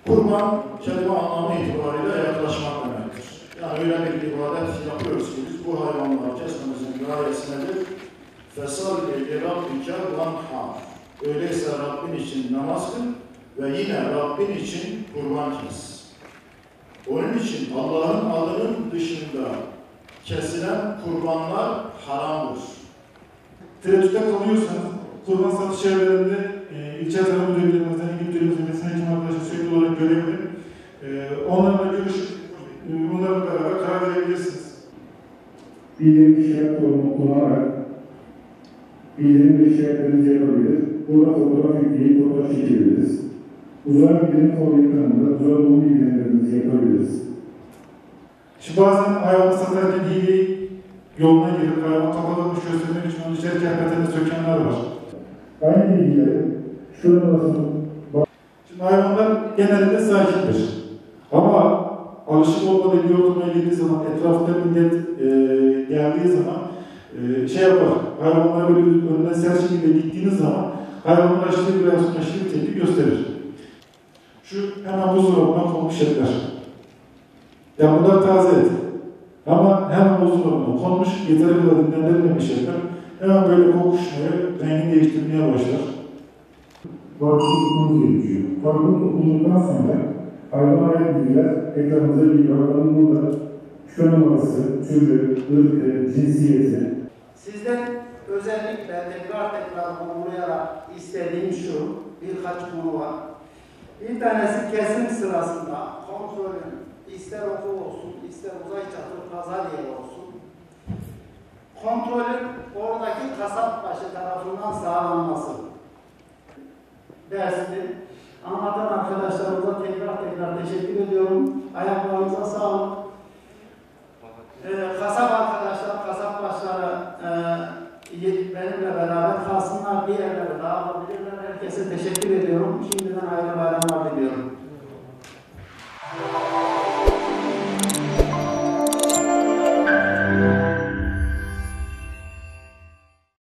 Kurban kelime anlamı itibariyle yaklaşmak demektir. Yani öyle bir ibadet yapıyoruz ki biz bu hayvanları kesmemizin gayesi nedir? فَسَلِّ لِرَبِّكَ وَانْحَرْ. Öyleyse Rabbin için namaz kıl ve yine Rabbin için kurban kes. Onun için Allah'ın adının dışında kesilen kurbanlar haramdır. Tereddütte kalıyorsanız kurban satış yerlerinde ilçe tarım müdürlerimizden, il müdürlerimizden, meslek hekim arkadaşlar sürekli olarak görevli. Onlarla görüşüp onlarla beraber karar verebilirsiniz. Bildirim işaret formunu kullanarak bildirim işaretlerinizi yapabilir. Burada fotoğraf yükleyip fotoğraf çekebiliriz. Uzay bildirim formu ekranında uzay doğum bildirimlerinizi yapabiliriz. Şimdi bazen hayvanı satarken hileyi yoluna girip hayvan kapatılmış göstermek için onu içeri kerpetene sökenler var. Aynı bilgileri şurada basın. Şimdi hayvanlar genelde sakindir. Ama alışık olmadığı bir ortamaya girdiği zaman, etrafta millet geldiği zaman şey yapar. Hayvanlar böyle önüne sert şekilde gittiğiniz zaman hayvanlar aşırı bir tepki gösterir. Şu hemen buzdolabına konmuş etler. Yani bunlar taze et. Ama hemen buzdolabına konmuş, yeteri kadar dinlendirilmemiş etler. Hemen böyle kokuşmaya, rengini değiştirmeye başlar. Farklı tutmamız gerekiyor. Farklı tutulduğundan sonra hayvana ait bilgiler ekranımıza geliyor. Hayvanın burada şu numarası, türü, ırkı, cinsiyeti. Sizden özellikle tekrar vurgulayarak istediğim şu, birkaç konu var. Bir tanesi kesim sırasında kontrolün ister okul olsun, ister uzay çatı pazar olsun, kontrolün oradaki kasapbaşı tarafından sağlanması dersini anlatan arkadaşlarımıza tekrar teşekkür ediyorum. Ayaklarınıza sağlık. Kasap arkadaşlar, kasapbaşları benimle beraber kalsınlar, bir yerlere dağılabilirler. Herkese teşekkür ediyorum. Şimdiden hayırlı bayramlar.